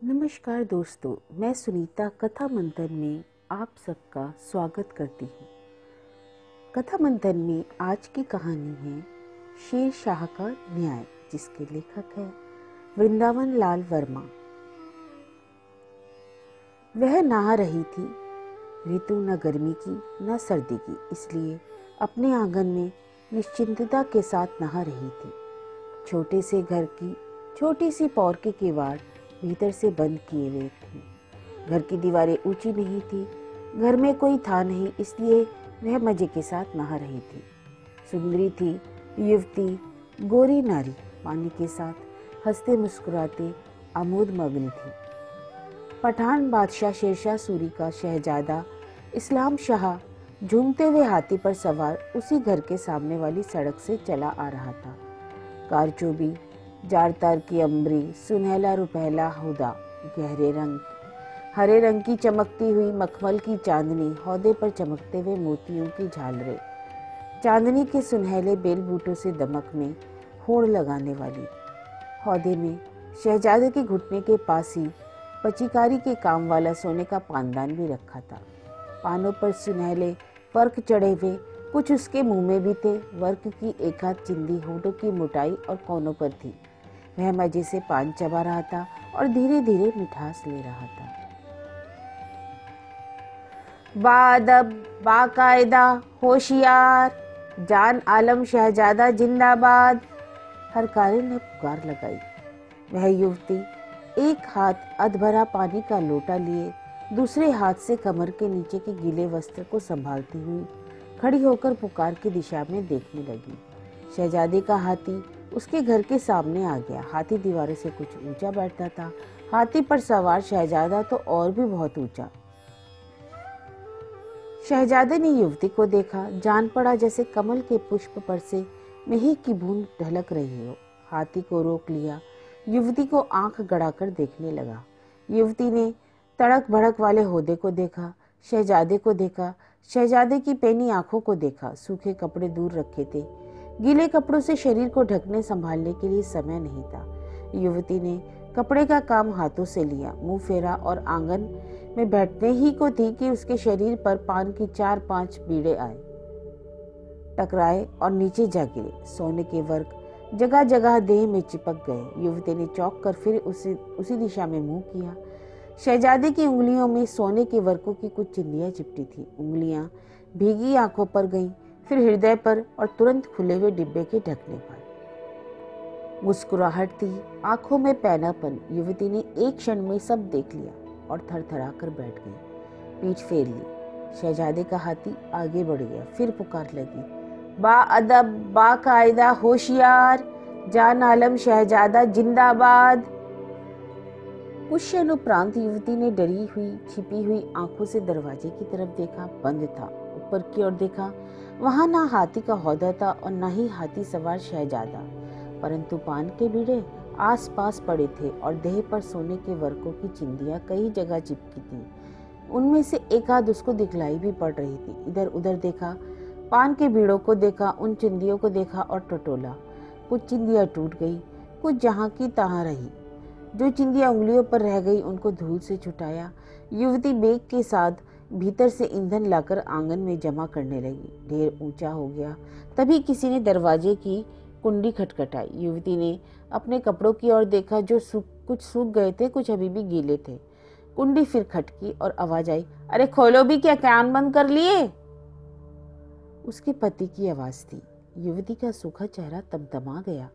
नमस्कार दोस्तों, मैं सुनीता कथा मंथन में आप सबका स्वागत करती हूँ। कथा मंथन में आज की कहानी है शेर शाह का न्याय, जिसके लेखक है वृंदावन लाल वर्मा। वह नहा रही थी। ऋतु न गर्मी की न सर्दी की, इसलिए अपने आंगन में निश्चिंतता के साथ नहा रही थी। छोटे से घर की छोटी सी पौर के किवाड़ भीतर से बंद किए हुए थे। घर की दीवारें ऊंची नहीं थी। घर में कोई था नहीं, इसलिए वह मजे के साथ नहा रही थी। सुंदरी थी, युवती, गोरी नारी, पानी के साथ हंसते मुस्कुराते आमोद मग्न थी। पठान बादशाह शेरशाह सूरी का शहजादा इस्लाम शाह झूमते हुए हाथी पर सवार उसी घर के सामने वाली सड़क से चला आ रहा था। कारचोबी, जारतार की अम्बरी, सुनहला रुपहला हुदा, गहरे रंग, हरे रंग की चमकती हुई मखमल की चांदनी, हौदे पर चमकते हुए मोतियों की झालरें, चांदनी के सुनहले बेल बूटों से दमक में होड़ लगाने वाली। हौदे में शहजादे के घुटने के पास ही पचिकारी के काम वाला सोने का पानदान भी रखा था। पानों पर सुनहले वर्क चढ़े हुए, कुछ उसके मुंह में भी थे। वर्क की एक हाथ चिंदी होठों की मोटाई और कोनों पर थी। वह मजे से पान चबा रहा था और धीरे धीरे मिठास ले रहा था। बादब, बाकायदा, होशियार, जान आलम शहजादा जिंदाबाद, हरकारे ने पुकार लगाई। वह युवती एक हाथ अधभरा पानी का लोटा लिए दूसरे हाथ से कमर के नीचे के गीले वस्त्र को संभालती हुई खड़ी होकर पुकार की दिशा में देखने लगी। शहजादे का हाथी उसके घर के सामने आ गया। हाथी दीवारों से कुछ ऊंचा बैठता था। हाथी पर सवार शहजादा तो और भी बहुत ऊंचा। शहजादे ने युवती को देखा। जान पड़ा जैसे कमल के पुष्प पर से मेंह की बूंद ढलक रही हो। हाथी को रोक लिया। युवती को आंख गड़ाकर देखने लगा। युवती ने तड़क भड़क वाले होदे को देखा, शहजादे को देखा, शहजादे की पैनी आंखों को देखा। सूखे कपड़े दूर रखे थे। गीले कपड़ों से शरीर को ढकने संभालने के लिए समय नहीं था। युवती ने कपड़े का काम हाथों से लिया, मुंह फेरा और आंगन में बैठने ही को थी कि उसके शरीर पर पान की 4-5 बीड़े आए, टकराए और नीचे जा गिरे। सोने के वर्क जगह जगह देह में चिपक गए। युवती ने चौंक कर फिर उसी दिशा में मुंह किया। शहजादे की उंगलियों में सोने के वर्कों की कुछ चिंदियां चिपटी थी। उंगलियां भीगी आंखों पर गईं, फिर हृदय पर और तुरंत खुले हुए डिब्बे के ढकने पर। मुस्कुराहट थी, आंखों में पैनापन। युवती ने एक क्षण में सब देख लिया और थरथरा कर बैठ गई, पीठ फेर ली। शहजादे का हाथी आगे बढ़ गया। फिर पुकार लगी, बाअदब, बाकायदा, होशियार, जान आलम शहजादा जिंदाबाद। कुछ क्षण उपरांत युवती ने डरी हुई छिपी हुई आंखों से दरवाजे की तरफ देखा। बंद था। ऊपर की ओर देखा, वहां ना हाथी का हौदा था और ना ही हाथी सवार शहजादा, परंतु पान के बीड़े आस पास पड़े थे और देह पर सोने के वर्कों की चिंदियां कई जगह चिपकी थी। उनमें से एक आध उसको दिखलाई भी पड़ रही थी। इधर उधर देखा, पान के बीड़ों को देखा, उन चिंदियों को देखा और टटोला। कुछ चिंदियां टूट गई, कुछ जहां की तहां रही। जो चिंदियां उंगलियों पर रह गई उनको धूल से छुटाया। युवती बेग के साथ भीतर से ईंधन लाकर आंगन में जमा करने लगी। ढेर ऊंचा हो गया। तभी किसी ने दरवाजे की कुंडी खटखटाई। युवती ने अपने कपड़ों की ओर देखा, जो कुछ सूख गए थे, कुछ अभी भी गीले थे। कुंडी फिर खटकी और आवाज आई, अरे खोलो भी, क्या कान बंद कर लिए? उसके पति की आवाज थी। युवती का सूखा चेहरा तमतमा गया।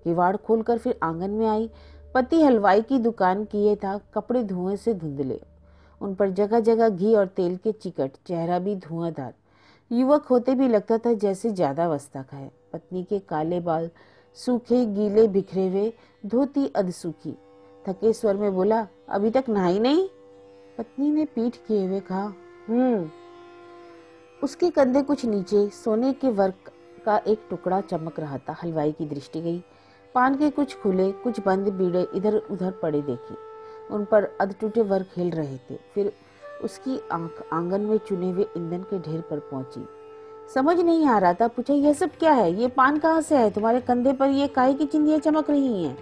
किवाड़ खोलकर फिर आंगन में आई। पति हलवाई की दुकान किए था। कपड़े धुएं से धुंधले, उन पर जगह जगह घी और तेल के चिकट, चेहरा भी धुआंधार। युवक होते भी लगता था जैसे ज्यादा अवस्था का है। पत्नी के काले बाल सूखे गीले बिखरे हुए, धोती अधसूखी। थके स्वर में बोला, अभी तक नहाई नहीं? पत्नी ने पीठ किए हुए कहा, उसके कंधे कुछ नीचे सोने के वर्क का एक टुकड़ा चमक रहा था। हलवाई की दृष्टि गई। पान के कुछ खुले कुछ बंद बीड़े इधर उधर पड़े देखे। उन पर अधटूटे वर्क हिल रहे थे। फिर उसकी आंख आंगन में चुने हुए ईंधन के ढेर पर पहुंची। समझ नहीं आ रहा था। पूछा, यह सब क्या है? ये पान कहाँ से है? तुम्हारे कंधे पर ये काहे की चिंदियां चमक रही हैं?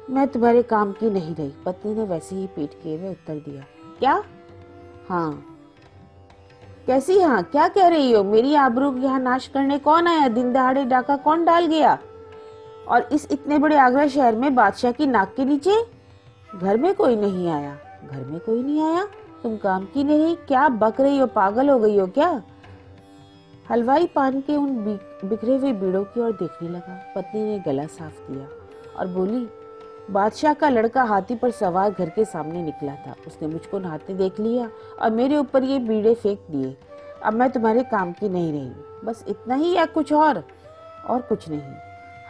मैं तुम्हारे काम की नहीं रही, पत्नी ने वैसे ही पीट किए हुए उत्तर दिया। क्या? हाँ। कैसी हाँ? क्या कह रही हो? मेरी आबरू यहाँ नाश करने कौन आया? दिन दहाड़े डाका कौन डाल गया? और इस इतने बड़े आगरा शहर में बादशाह की नाक के नीचे? घर में कोई नहीं आया। घर में कोई नहीं आया? तुम काम की नहीं? क्या बक रही हो? पागल हो गई हो क्या? हलवाई पान के उन बिखरे हुए बीड़ों की ओर देखने लगा। पत्नी ने गला साफ किया और बोली, बादशाह का लड़का हाथी पर सवार घर के सामने निकला था। उसने मुझको नहाते देख लिया और मेरे ऊपर ये बीड़े फेंक दिए। अब मैं तुम्हारे काम की नहीं रही। बस इतना ही या कुछ और कुछ नहीं।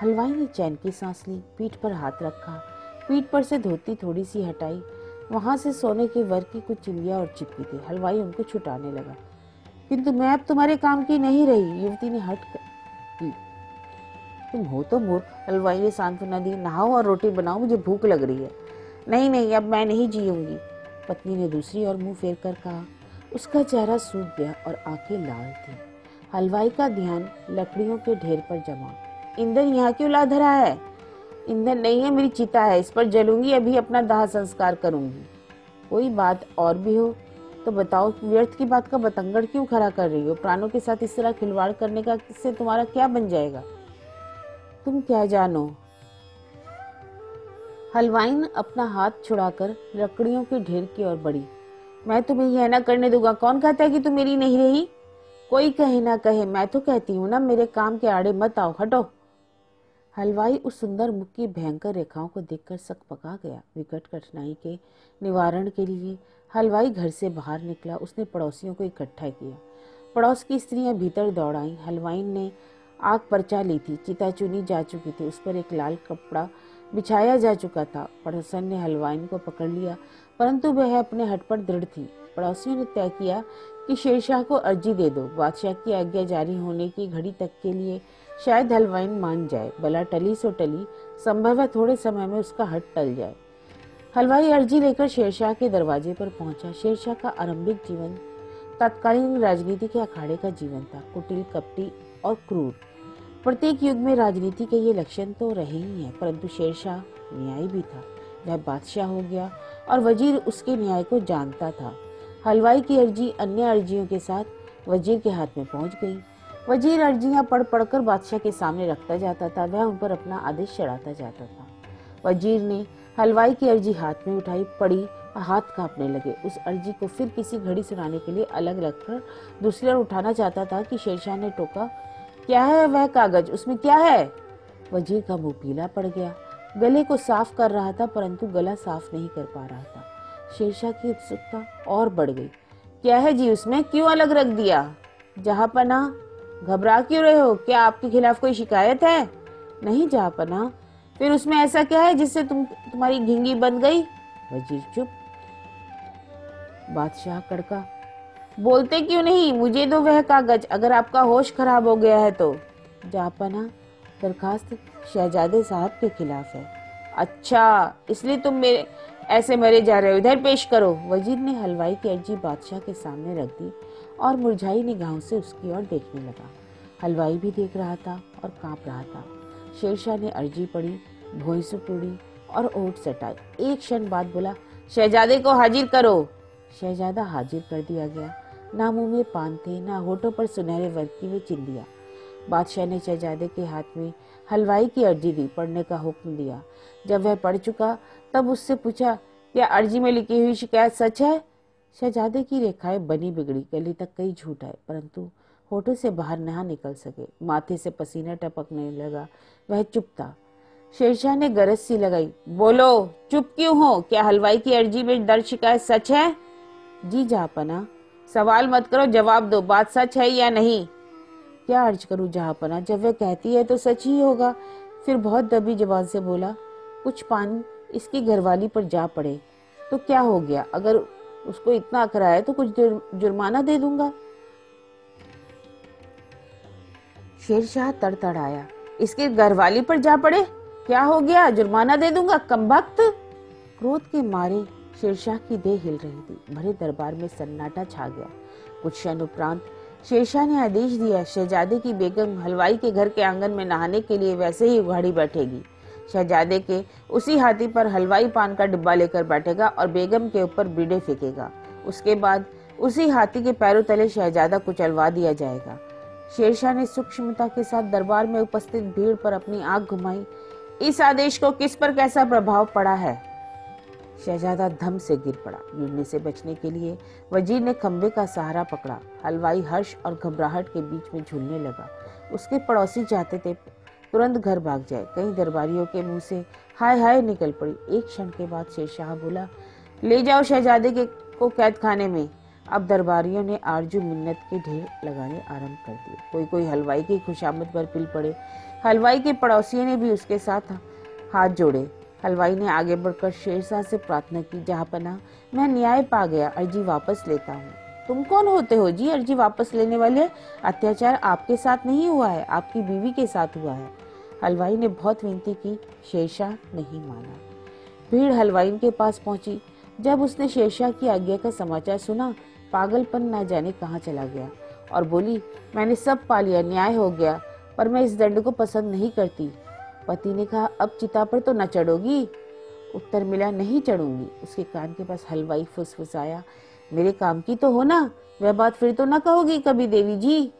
हलवाई ने चैन की सांस ली, पीठ पर हाथ रखा, पीठ पर से धोती थोड़ी सी हटाई। वहां से सोने के वर्क की कुछ चिड़िया और चिपकी थी। हलवाई उनको छुटाने लगा। किंतु मैं अब तुम्हारे काम की नहीं रही, युवती ने हट की। तुम हो तो मूर्ख, हलवाई ने सांत्वना दी। नहाओ और रोटी बनाओ, मुझे भूख लग रही है। नहीं नहीं, अब मैं नहीं जीऊंगी, पत्नी ने दूसरी ओर मुंह फेर कर कहा। उसका चेहरा सूख गया और आंखें लाल थी। हलवाई का ध्यान लकड़ियों के ढेर पर जमा। ईंधन यहाँ क्यों ला धरा है? ईंधन नहीं है, मेरी चिता है, इस पर जलूंगी, अभी अपना दाह संस्कार करूंगी। कोई बात और भी हो तो बताओ, व्यर्थ की बात का बतंगड़ क्यों खड़ा कर रही हो? प्राणों के साथ इस तरह खिलवाड़ करने का इससे तुम्हारा क्या बन जाएगा? तुम क्या जानो? हलवाइन अपना हाथ छुड़ाकर लकड़ियों के ढेर की ओर बढ़ी। मैं तुम्हें यह न करने दूंगा। कौन कहता है कि तुम मेरी नहीं रही? कोई कहे ना कहे, मैं तो कहती हूँ ना, मेरे काम के आड़े मत आओ, हटो। हलवाई उस सुंदर मुख की भयंकर रेखाओं को देखकर सकपका गया। विकट कठिनाई के निवारण के लिए हलवाई घर से बाहर निकला। उसने पड़ोसियों को इकट्ठा किया। पड़ोस की स्त्रियां भीतर दौड़ आईं। हलवाई ने आग परचा ली थी, चिता चुनी जा चुकी थी, उस पर एक लाल कपड़ा बिछाया जा चुका था। पड़ोसन ने हलवाई को पकड़ लिया, परंतु वह अपने हट पर दृढ़ थी। पड़ोसियों ने तय किया कि शेरशाह को अर्जी दे दो। बादशाह की आज्ञा जारी होने की घड़ी तक के लिए शायद हलवाई मान जाए। बला टली सो टली, संभव है थोड़े समय में उसका हट टल जाए। हलवाई अर्जी लेकर शेरशाह के दरवाजे पर पहुंचा। शेरशाह का आरंभिक जीवन तत्कालीन राजनीति के अखाड़े का जीवन था, कुटिल, कपटी और क्रूर। प्रत्येक युग में राजनीति के ये लक्षण तो रहे ही हैं, परंतु शेरशाह न्यायी भी था। वह बादशाह हो गया और वजीर उसके न्याय को जानता था। हलवाई की अर्जी अन्य अर्जियों के साथ वजीर के हाथ में पहुंच गई। वजीर अर्जियां पढ़ पढ़कर बादशाह के सामने रखता जाता था। वह उन पर अपना आदेश चढ़ाता जाता था। वजीर ने हलवाई की अर्जी हाथ में उठाई, पढ़ी और हाथ कांपने लगे। उस अर्जी को फिर किसी घड़ी सुनाने के लिए अलग रखकर दूसरी ओर उठाना चाहता था कि शेरशाह ने टोका, क्या है वह कागज, उसमें क्या है? वजीर का मुंह पीला पड़ गया। गले को साफ कर रहा था, परंतु गला साफ नहीं कर पा रहा था। शेरशाह की उत्सुकता और बढ़ गई। क्या है जी उसमें, क्यों अलग रख दिया? जहांपना, घबरा क्यों रहे हो? क्या आपके खिलाफ कोई शिकायत है? नहीं जहांपना। फिर उसमें ऐसा क्या है जिससे तुम्हारी घिंगी बंद गई? वजीर चुप। बादशाह कड़का, बोलते क्यों नहीं? मुझे दो वह कागज, अगर आपका होश खराब हो गया है तो। जहांपना, दरखास्त शहजादे साहब के खिलाफ है। अच्छा, इसलिए तुम मेरे ऐसे मरे जा रहे हो, इधर पेश करो। वजीर ने हलवाई की अर्जी बादशाह के सामने रख दी और मुरझाई निगाहों से उसकी ओर देखने लगा। हलवाई भी देख रहा था और कांप रहा था। शेरशाह ने अर्जी पढ़ी, भौं से टूड़ी और ओठ सटाई। एक क्षण बाद बोला, शहजादे को हाजिर करो। शहजादा हाजिर कर दिया गया। ना मुंह में पान थे, ना होठों पर सुनहरे वर्क की वे चिंदिया। बादशाह ने शहजादे के हाथ में हलवाई की अर्जी दी, पढ़ने का हुक्म दिया। जब वह पढ़ चुका तब उससे पूछा, क्या अर्जी में लिखी हुई शिकायत सच है? शहजादे की रेखाएं बनी बिगड़ी, गले तक कई झूठ आए, परंतु होठों से बाहर न निकल सके। माथे से पसीना टपकने लगा। वह चुप था। शेरशाह ने गरज सी लगाई, बोलो, चुप क्यों हो? क्या हलवाई की अर्जी में दर्ज शिकायत सच है? जी जहांपना। सवाल मत करो, जवाब दो, बात सच है या नहीं? क्या अर्ज करूं जहांपना, जब वह कहती है तो सच ही होगा। फिर बहुत दबी जबान से बोला, कुछ पानी इसकी घरवाली पर जा पड़े तो क्या हो गया? अगर उसको इतना अकड़ा है तो कुछ जुर्माना दे दूंगा। शेरशाह तड़तड़ाया, इसके घरवाली पर जा पड़े, क्या हो गया? जुर्माना दे दूंगा, कमबख्त। क्रोध के मारे शेरशाह की देह हिल रही थी। भरे दरबार में सन्नाटा छा गया। कुछ क्षण उपरांत शेरशाह ने आदेश दिया, शहजादे की बेगम हलवाई के घर के आंगन में नहाने के लिए वैसे ही उघाड़ी बैठेगी। शहजादे के उसी हाथी पर हलवाई पान का डिब्बा लेकर बैठेगा और बेगम के ऊपर बीड़े फेंकेगा। उसके बाद उसी हाथी के पैरों तले शहजादा कुचलवा दिया जाएगा। शेरशाह ने सूक्ष्मता के साथ दरबार में उपस्थित भीड़ पर अपनी आंख घुमाई। इस आदेश को किस पर कैसा प्रभाव पड़ा है? शहजादा धम से गिर पड़ा। गिरने से बचने के लिए वजीर ने खंबे का सहारा पकड़ा। हलवाई हर्ष और घबराहट के बीच में झूलने लगा। उसके पड़ोसी चाहते थे तुरंत घर भाग जाए। कई दरबारियों के मुंह से हाय हाय निकल पड़ी। एक क्षण के बाद शेरशाह बोला, ले जाओ शहजादे को कैद खाने में। अब दरबारियों ने आरजू मिन्नत के ढेर लगाने आरंभ कर दिए। कोई कोई हलवाई की खुशामद पर पिल पड़े। हलवाई के पड़ोसियों ने भी उसके साथ हाथ जोड़े। हलवाई ने आगे बढ़कर शेरशाह से प्रार्थना की, जहांपनाह, मैं न्याय पा गया, अर्जी वापस लेता हूँ। तुम कौन होते हो जी अर्जी वापस लेने वाले? अत्याचार आपके साथ नहीं हुआ है, आपकी बीवी के साथ हुआ है। हलवाई ने बहुत विनती की। शेरशाह नहीं माना। भीड़ हलवाई के पास पहुंची। जब उसने शेरशाह की आज्ञा का समाचार सुना, पागलपन ना जाने कहाँ चला गया और बोली, मैंने सब पा लिया, न्याय हो गया, पर मैं इस दंड को पसंद नहीं करती। पति ने कहा, अब चिता पर तो न चढ़ोगी? उत्तर मिला, नहीं चढ़ूंगी। उसके कान के पास हलवाई फुसफुसाया, मेरे काम की तो हो ना, वह बात फिर तो न कहोगी कभी देवी जी?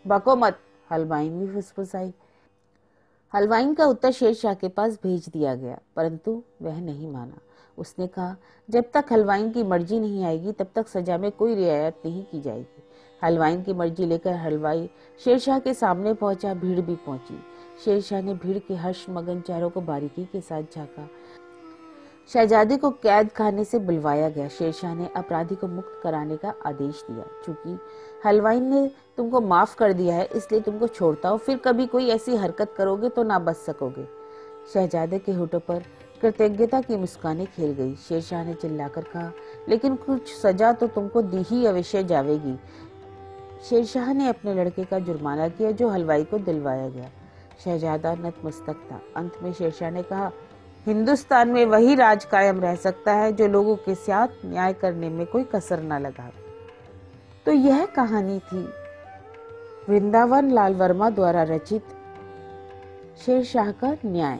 बको मत, हलवाइन भी फुसफुसाई। हलवाइन का उत्तर शेरशाह के पास भेज दिया गया, परंतु वह नहीं माना। उसने कहा, जब तक हलवाइन की मर्जी नहीं आएगी तब तक सजा में कोई रियायत नहीं की जाएगी। हलवाइन की मर्जी लेकर हलवाई शेरशाह के सामने पहुंचा। भीड़ भी पहुंची। शेरशाह ने भीड़ के हर्षमगन चेहरों को बारीकी के साथ झांका। शहजादे को कैद खाने से बुलवाया गया। शेरशाह ने अपराधी को मुक्त कराने का आदेश दिया। चूंकि हलवाई ने तुमको माफ कर दिया है, इसलिए तुमको छोड़ता हूँ, फिर कभी कोई ऐसी हरकत करोगे तो ना बच सकोगे। शहजादे के होठों पर कृतज्ञता की मुस्कानें खेल गई। शेरशाह ने चिल्लाकर कहा, लेकिन कुछ सजा तो तुमको दी ही अवश्य जावेगी। शेरशाह ने अपने लड़के का जुर्माना किया, जो हलवाई को दिलवाया गया। शहजादा नतमस्तक था। अंत में शेरशाह ने कहा, हिंदुस्तान में वही राज कायम रह सकता है जो लोगों के साथ न्याय करने में कोई कसर न लगा। तो यह कहानी थी वृंदावन लाल वर्मा द्वारा रचित शेरशाह का न्याय।